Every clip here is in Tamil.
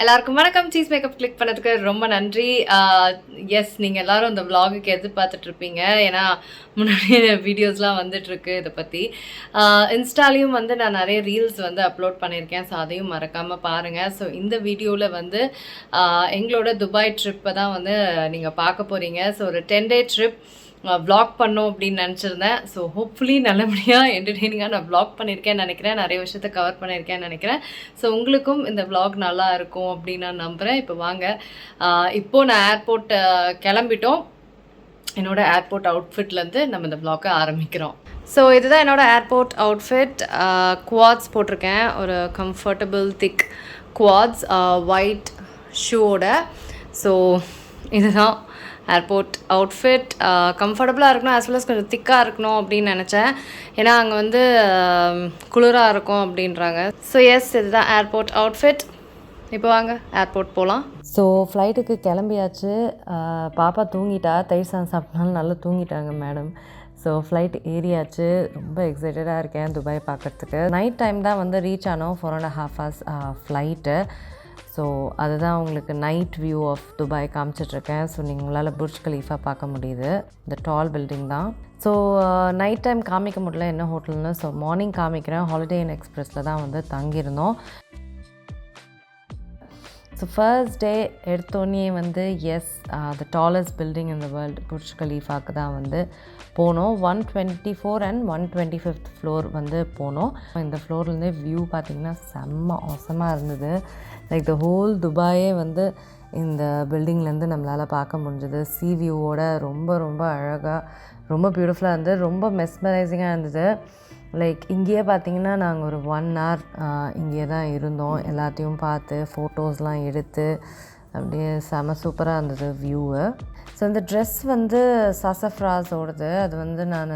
எல்லாருக்கும் வணக்கம். சீஸ் மேக்கப் கிளிக் பண்ணதுக்கு ரொம்ப நன்றி. எஸ், நீங்கள் எல்லோரும் இந்த விலாகுக்கு எதிர்பார்த்துட்ருப்பீங்க. ஏன்னா முன்னாடியே வீடியோஸ்லாம் வந்துட்டுருக்கு இதை பற்றி. இன்ஸ்டாலையும் வந்து நான் நிறைய ரீல்ஸ் வந்து அப்லோட் பண்ணியிருக்கேன். ஸோ அதையும் மறக்காமல் பாருங்கள். ஸோ இந்த வீடியோவில் வந்து எங்களோட துபாய் ட்ரிப்பை தான் வந்து நீங்கள் பார்க்க போகிறீங்க. ஸோ ஒரு 10 டே ட்ரிப் வ்ளாக் பண்ணோம் அப்படின்னு நினச்சிருந்தேன். ஸோ ஹோப்ஃபுல்லி நல்லபடியாக என்டர்டெய்னிங்காக நான் வ்ளாக் பண்ணியிருக்கேன்னு நினைக்கிறேன். நிறைய விஷயத்த கவர் பண்ணியிருக்கேன்னு நினைக்கிறேன். ஸோ உங்களுக்கும் இந்த வ்ளாக் நல்லா இருக்கும் அப்படின்னு நான் நம்புகிறேன். இப்போ வாங்க, இப்போது நான் ஏர்போர்ட் கிளம்பிட்டோம். என்னோடய ஏர்போர்ட் அவுட்ஃபிட்லேருந்து நம்ம இந்த வ்ளாக்கை ஆரம்பிக்கிறோம். ஸோ இதுதான் என்னோடய ஏர்போர்ட் அவுட்ஃபிட். குவாட்ஸ் போட்டிருக்கேன், ஒரு கம்ஃபர்டபுள் திக் குவாட்ஸ், ஒயிட் ஷூவோட. ஸோ இதுதான் ஏர்போர்ட் அவுட்ஃபிட். கம்ஃபர்டபுளாக இருக்கணும், ஆஸ் வெல் அஸ் கொஞ்சம் திக்காக இருக்கணும் அப்படின்னு நினச்சேன். ஏன்னா அங்கே வந்து குளிராக இருக்கும் அப்படின்றாங்க. ஸோ எஸ், இதுதான் ஏர்போர்ட் அவுட்ஃபிட். இப்போ வாங்க ஏர்போர்ட் போகலாம். ஸோ ஃப்ளைட்டுக்கு கிளம்பியாச்சு. பாப்பா தூங்கிட்டா, தயிர் சாதம் சாப்பிட்னாலும் நல்லா தூங்கிட்டாங்க மேடம். So flight ஏறியாச்சு. ரொம்ப எக்ஸைட்டடாக இருக்கேன் துபாய் பார்க்குறதுக்கு. நைட் டைம் தான் வந்து ரீச் ஆனோம், 4.5 hours ஃப்ளைட்டு. ஸோ அதுதான் உங்களுக்கு நைட் வியூ ஆஃப் துபாய் காமிச்சிட்ருக்கேன். ஸோ நீங்கள் உங்களால் புர்ஜ் கலீஃபா பார்க்க முடியுது, இந்த டால் பில்டிங் தான். ஸோ நைட் டைம் காமிக்க முடியல என்ன ஹோட்டல்னு. ஸோ மார்னிங் காமிக்கிறேன். ஹாலிடே இன் எக்ஸ்பிரஸில் தான் வந்து தங்கியிருந்தோம். ஸோ ஃபர்ஸ்ட் டே எடுத்தோன்னே வந்து yes, the tallest building in the world Burj கலீஃபாவுக்கு தான் வந்து போனோம். 124 and 125th ஃப்ளோர் வந்து போனோம். இந்த ஃப்ளோர்லேருந்தே வியூ பார்த்திங்கன்னா செம்ம அவசமாக இருந்தது. லைக் த ஹோல் துபாயே வந்து இந்த பில்டிங்லேருந்து நம்மளால் பார்க்க முடிஞ்சது. சி வியூவோட ரொம்ப ரொம்ப அழகாக, ரொம்ப பியூட்டிஃபுல்லாக இருந்தது. ரொம்ப மெஸ்மரைசிங்காக இருந்தது. லைக் இங்கேயே பார்த்திங்கன்னா நாங்கள் ஒரு 1 hour இங்கேயே தான் இருந்தோம். எல்லாத்தையும் பார்த்து ஃபோட்டோஸ்லாம் எடுத்து அப்படியே செம சூப்பராக இருந்தது வியூவு. ஸோ இந்த ட்ரெஸ் வந்து சாசஃப்ராஸோடது. அது வந்து நான்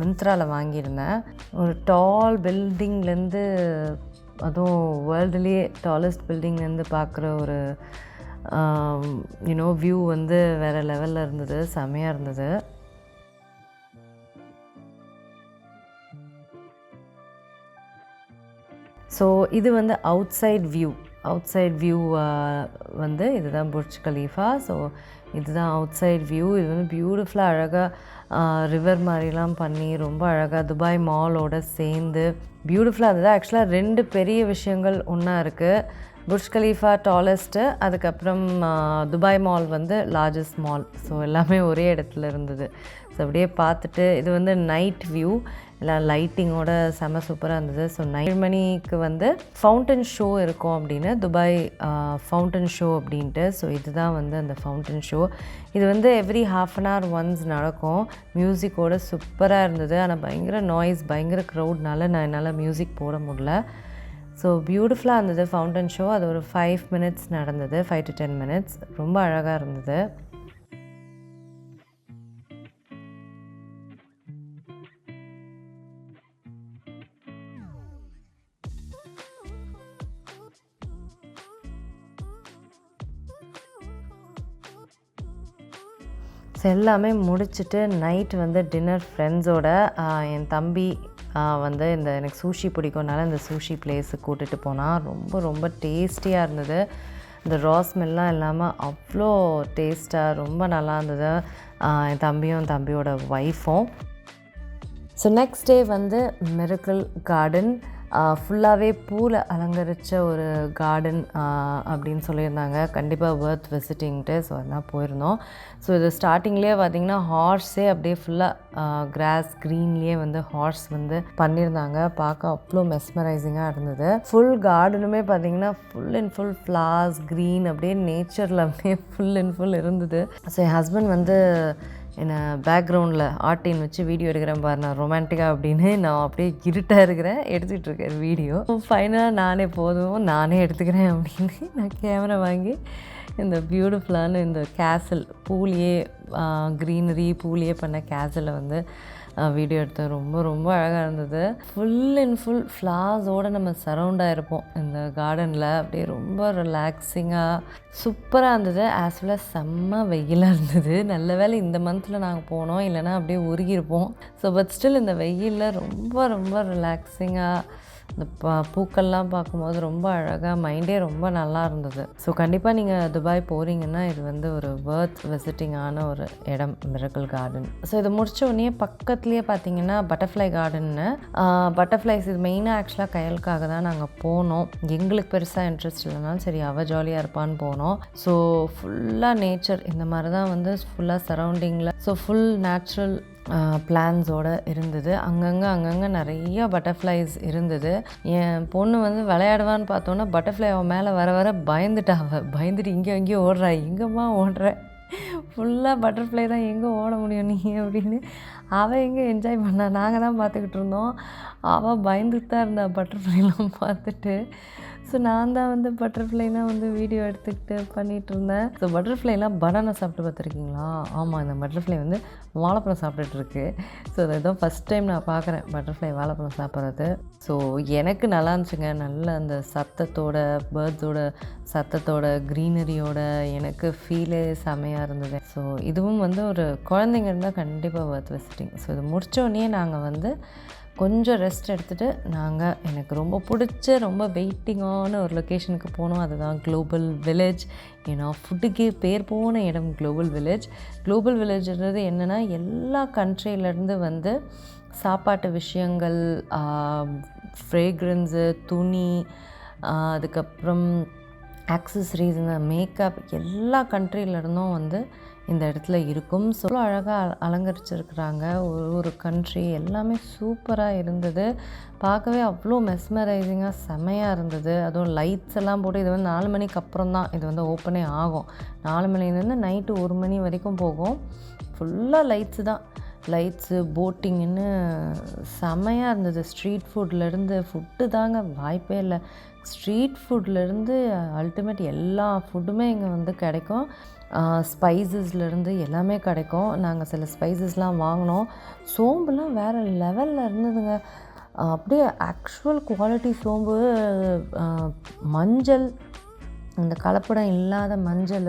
மிந்த்ராவில் வாங்கியிருந்தேன். ஒரு டால் பில்டிங்லேருந்து, அதுவும் வேர்ல்டுலேயே டாலஸ்ட் பில்டிங்லேருந்து பார்க்குற ஒரு வியூ வந்து வேறு லெவலில் இருந்தது, செம்மையாக இருந்தது. ஸோ இது வந்து அவுட் சைட் வியூ வந்து இதுதான் புர்ஜ் கலீஃபா. ஸோ இதுதான் அவுட் சைட் வியூ. இது வந்து பியூட்டிஃபுல்லாக அழகாக ரிவர் மாதிரிலாம் பண்ணி ரொம்ப அழகாக துபாய் மாலோட சேர்ந்து பியூட்டிஃபுல்லாக இருந்தது. ஆக்சுவலாக 2 பெரிய விஷயங்கள் ஒன்றா இருக்குது. புர்ஜ் கலீஃபா டாலஸ்ட்டு, அதுக்கப்புறம் துபாய் மால் வந்து லார்ஜஸ்ட் மால். ஸோ எல்லாமே ஒரே இடத்துல இருந்தது. ஸோ அப்படியே பார்த்துட்டு, இது வந்து நைட் வியூ, எல்லாம் லைட்டிங்கோட செம சூப்பராக இருந்தது. ஸோ 9 மணிக்கு வந்து ஃபவுண்டன் ஷோ இருக்கும் அப்படின்னு, துபாய் ஃபவுண்டன் ஷோ அப்படின்ட்டு. ஸோ இதுதான் வந்து அந்த ஃபவுண்டன் ஷோ. இது வந்து எவ்ரி 1/2 hour ஒன்ஸ் நடக்கும். மியூசிக்கோட சூப்பராக இருந்தது. ஆனால் பயங்கர நாய்ஸ், பயங்கர க்ரௌட்னால என்னால் மியூசிக் போட முடியல. ஸோ பியூட்டிஃபுல்லாக இருந்தது ஃபவுண்டன் ஷோ. அது ஒரு 5 minutes நடந்தது, 5 to 10 minutes. ரொம்ப அழகாக இருந்தது. ஸோ எல்லாமே முடிச்சுட்டு நைட் வந்து டின்னர் ஃப்ரெண்ட்ஸோட, என் தம்பி வந்து இந்த எனக்கு சூஷி பிடிக்கும்னால இந்த சூஷி பிளேஸுக்கு கூட்டிகிட்டு போனால் ரொம்ப ரொம்ப டேஸ்டியாக இருந்தது. இந்த ரா ஸ்மெல்லாம் இல்லாமல் அவ்வளோ டேஸ்ட்டாக ரொம்ப நல்லா இருந்தது. என் தம்பியோட ஒய்ஃபும். ஸோ நெக்ஸ்ட் டே வந்து மிரக்கிள் கார்டன், ஃபுல்லாகவே பூவில் அலங்கரித்த ஒரு கார்டன் அப்படின்னு சொல்லியிருந்தாங்க. கண்டிப்பாக வர்த் விசிட்டிங்ட்டு. ஸோ அதெல்லாம் போயிருந்தோம். ஸோ இது ஸ்டார்டிங்லேயே பார்த்திங்கன்னா ஹார்ஸே அப்படியே ஃபுல்லாக கிராஸ் க்ரீன்லேயே வந்து ஹார்ஸ் வந்து பண்ணியிருந்தாங்க. பார்க்க அவ்வளோ மெஸ்மரைசிங்காக இருந்தது. ஃபுல் கார்டனுமே பார்த்திங்கன்னா full and full flowers, green, அப்படியே நேச்சரில் அப்படியே ஃபுல் அண்ட் ஃபுல் இருந்தது. ஸோ என் ஹஸ்பண்ட் வந்து என்னை பேக்ரவுண்டில் ஆர்டின் வச்சு வீடியோ எடுக்கிறேன் பாரு, நான் ரொமான்டிக்காக அப்படின்னு. நான் அப்படியே இருட்டாக இருக்கிறேன், எடுத்துகிட்ருக்கேன் வீடியோ. ஃபைனலாக நானே எடுத்துக்கிறேன் அப்படின்னு நான் கேமரா வாங்கி இந்த பியூட்டிஃபுல்லான இந்த கேசல், பூலியே க்ரீனரி பூலியே பண்ண கேசலை வந்து வீடியோ எடுத்தேன். ரொம்ப ரொம்ப அழகாக இருந்தது. ஃபுல் அண்ட் ஃபுல் ஃப்ளார்ஸோடு நம்ம சரௌண்டாக இருப்போம் இந்த கார்டனில். அப்படியே ரொம்ப ரிலாக்ஸிங்காக சூப்பராக இருந்தது. ஆஸ் வெல் செம்ம வெயிலாக இருந்தது. நல்ல வேளை இந்த மந்தில் நாங்கள் போனோம், இல்லைனா அப்படியே உருகியிருப்போம். ஸோ பட் ஸ்டில் இந்த வெயிலில் ரொம்ப ரொம்ப ரிலாக்ஸிங்காக இந்த பூக்கள்லாம் பார்க்கும்போது ரொம்ப அழகாக, மைண்டே ரொம்ப நல்லா இருந்தது. ஸோ கண்டிப்பாக நீங்கள் துபாய் போகிறீங்கன்னா இது வந்து ஒரு வர்த் விசிட்டிங்கான ஒரு இடம், மிரக்கிள் கார்டன். ஸோ இதை முடித்த உடனே பக்கத்துலேயே பார்த்தீங்கன்னா பட்டர்ஃப்ளை கார்டன்னு. பட்டர்ஃப்ளைஸ் இது மெயினாக ஆக்சுவலாக கையலுக்காக தான் நாங்கள் போனோம். எங்களுக்கு பெருசாக இன்ட்ரெஸ்ட் இல்லைனாலும் சரி அவள் ஜாலியாக இருப்பான்னு போனோம். ஸோ ஃபுல்லாக நேச்சர் இந்த மாதிரி தான் வந்து ஃபுல்லாக சரௌண்டிங்கில், ஸோ ஃபுல் நேச்சுரல் பிளான்ஸோடு இருந்தது. அங்கங்கே நிறைய பட்டர்ஃப்ளைஸ் இருந்தது. என் பொண்ணு வந்து விளையாடுவான்னு பார்த்தோன்னா பட்டர்ஃப்ளை அவன் மேலே வர வர பயந்துட்டு இங்கேயும் ஓடுறா, எங்கேம்மா ஓடுற, ஃபுல்லாக பட்டர்ஃப்ளை தான், எங்கே ஓட முடியும் நீ அப்படின்னு. அவள் எங்கே என்ஜாய் பண்ணா, நாங்கள் தான் பார்த்துக்கிட்டு இருந்தோம். அவள் பயந்துட்டு தான் இருந்தா பட்டர்ஃப்ளைலாம் பார்த்துட்டு. ஸோ நான் தான் வந்து பட்டர்ஃப்ளைலாம் வந்து வீடியோ எடுத்துக்கிட்டு பண்ணிகிட்டு இருந்தேன். ஸோ பட்டர்ஃப்ளைலாம் பனானா சாப்பிட்டு பார்த்துருக்கீங்களா? ஆமாம், இந்த பட்டர்ஃப்ளை வந்து வாழைப்பழம் சாப்பிட்டுட்ருக்கு. ஸோ அதுதான் ஃபஸ்ட் டைம் நான் பார்க்குறேன் பட்டர்ஃப்ளை வாழைப்பழம் சாப்பிட்றது. ஸோ எனக்கு நல்லா இருந்துச்சுங்க. நல்ல அந்த சத்தத்தோட, பேர்ட்ஸோட சத்தத்தோட, க்ரீனரியோட எனக்கு ஃபீலே செமையாக இருந்தது. ஸோ இதுவும் வந்து ஒரு குழந்தைங்க இருந்தால் கண்டிப்பாக வர்த் விசிட்டிங். ஸோ இது முடித்தோடனே நாங்கள் வந்து கொஞ்சம் ரெஸ்ட் எடுத்துகிட்டு எனக்கு ரொம்ப பிடிச்ச, ரொம்ப வெயிட்டிங்கான ஒரு லொக்கேஷனுக்கு போனோம். அதுதான் குளோபல் வில்லேஜ். ஏன்னா ஃபுட்டுக்கே பேர் போன இடம் குளோபல் வில்லேஜ். குளோபல் வில்லேஜ்ன்றது என்னென்னா எல்லா கண்ட்ரியிலேருந்து வந்து சாப்பாட்டு விஷயங்கள், ஃப்ரேக்ரன்ஸு, துணி, அதுக்கப்புறம் ஆக்சசரிஸ், இந்த மேக்கப், எல்லா கண்ட்ரியிலேருந்தும் வந்து இந்த இடத்துல இருக்கும். ஸோ அழகாக அலங்கரிச்சிருக்கிறாங்க. ஒரு கண்ட்ரி எல்லாமே சூப்பராக இருந்தது. பார்க்கவே அவ்வளோ மெஸ்மரைசிங்காக செமையாக இருந்தது. அதுவும் லைட்ஸ் எல்லாம் போட்டு, இது வந்து 4 மணிக்கு அப்புறம் தான் இது வந்து ஓப்பனே ஆகும். 4 மணிலேருந்து நைட்டு 1 மணி வரைக்கும் போகும். ஃபுல்லாக லைட்ஸு தான், லைட்ஸு, போட்டிங்குன்னு செமையாக இருந்தது. ஸ்ட்ரீட் ஃபுட்லேருந்து, ஃபுட்டு தாங்க வாய்ப்பே இல்லை. ஸ்ட்ரீட் ஃபுட்லேருந்து அல்டிமேட் எல்லா ஃபுட்டுமே இங்கே வந்து கிடைக்கும். ஸ்பைசஸ்லேருந்து எல்லாமே கிடைக்கும். நாங்கள் சில ஸ்பைசஸ்லாம் வாங்கினோம். சோம்புலாம் வேறு லெவலில் இருந்ததுங்க. அப்படியே ஆக்சுவல் குவாலிட்டி சோம்பு, மஞ்சள், இந்த கலப்படம் இல்லாத மஞ்சள்,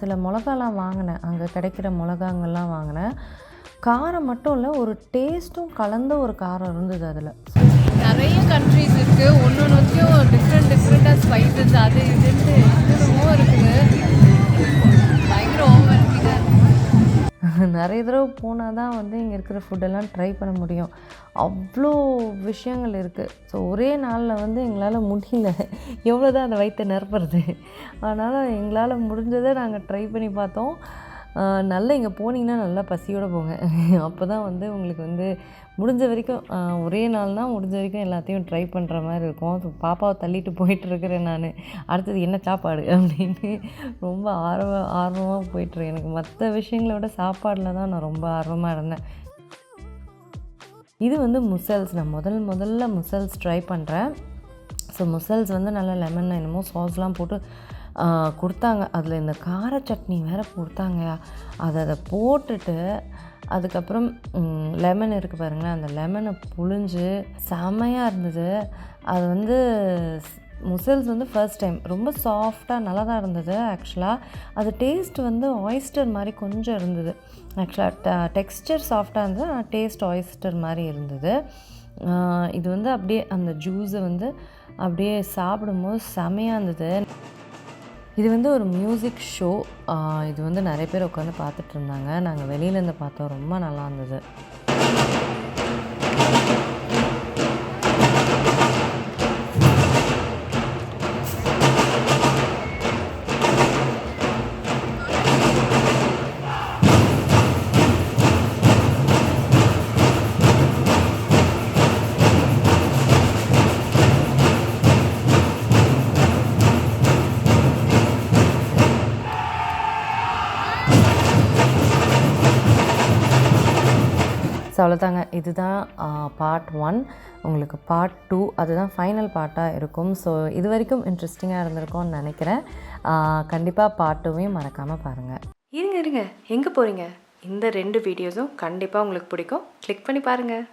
சில மிளகாலாம் வாங்கினேன். அங்கே கிடைக்கிற மிளகாங்கள்லாம் வாங்கினேன். காரம் மட்டும் இல்லை, ஒரு டேஸ்ட்டும் கலந்த ஒரு காரம் இருந்தது அதில். நிறைய கண்ட்ரிஸ் இருக்குது, ஒன்றுக்கும் டிஃப்ரெண்ட்டாக ஸ்பைசஸ் அது இதுன்ட்டு இன்னமும் இருக்குது. பயங்கர ஓவர் நிறைய தடவை போனால் தான் வந்து இங்கே இருக்கிற ஃபுட்டெல்லாம் ட்ரை பண்ண முடியும். அவ்வளோ விஷயங்கள் இருக்குது. ஸோ ஒரே நாளில் வந்து எங்களால் முடியல, எவ்வளோ தான் அந்த வயிற்றை நிரப்புறது. அதனால் எங்களால் முடிஞ்சதை நாங்கள் ட்ரை பண்ணி பார்த்தோம். நல்லா இங்கே போனீங்கன்னா நல்லா பசியோடு போங்க. அப்போ தான் வந்து உங்களுக்கு வந்து முடிஞ்ச வரைக்கும், ஒரே நாள்னால் முடிஞ்ச வரைக்கும் எல்லாத்தையும் ட்ரை பண்ணுற மாதிரி இருக்கும். ஸோ பாப்பாவை தள்ளிட்டு போயிட்டுருக்கிறேன் நான், அடுத்தது என்ன சாப்பாடு அப்படின்னு ரொம்ப ஆர்வமாக போயிட்டுருக்கேன். எனக்கு மற்ற விஷயங்களை விட சாப்பாடில் தான் நான் ரொம்ப ஆர்வமாக இருந்தேன். இது வந்து முசல்ஸ். நான் முதல்ல முசல்ஸ் ட்ரை பண்ணுறேன். ஸோ முசல்ஸ் வந்து நல்லா லெமன் என்னமோ சாஸ்லாம் போட்டு கொடுத்தாங்க. அதில் இந்த கார சட்னி வேறு கொடுத்தாங்க. அதை போட்டுட்டு அதுக்கப்புறம் லெமன் இருக்குது பாருங்களேன், அந்த லெமனை புழிஞ்சு செமையாக இருந்தது. அது வந்து முசல்ஸ் வந்து ஃபர்ஸ்ட் டைம் ரொம்ப சாஃப்டாக நல்லா தான் இருந்தது. ஆக்சுவலாக அது டேஸ்ட் வந்து ஆயிஸ்டர் மாதிரி கொஞ்சம் இருந்தது. ஆக்சுவலாக டெக்ஸ்டர் சாஃப்டாக இருந்தது, ஆனால் டேஸ்ட் ஆயிஸ்டர் மாதிரி இருந்தது. இது வந்து அப்படியே அந்த ஜூஸை வந்து அப்படியே சாப்பிடும்போது செமையாக இருந்தது. இது வந்து ஒரு மியூசிக் ஷோ. இது வந்து நிறைய பேர் உட்காந்து பார்த்துட்டு இருந்தாங்க. நாங்கள் வெளியிலேருந்து பார்த்தோம், ரொம்ப நல்லா இருந்தது. ஸோ அவ்வளோதாங்க, இதுதான் பார்ட் 1. உங்களுக்கு பார்ட் 2 அதுதான் ஃபைனல் பார்ட்டாக இருக்கும். ஸோ இது வரைக்கும் இன்ட்ரெஸ்டிங்காக இருந்திருக்கும்னு நினைக்கிறேன். கண்டிப்பாக பார்ட் 2வையும் மறக்காமல் பாருங்கள். இருங்க எங்கே போகிறீங்க? இந்த 2 வீடியோஸும் கண்டிப்பாக உங்களுக்கு பிடிக்கும். கிளிக் பண்ணி பாருங்கள்.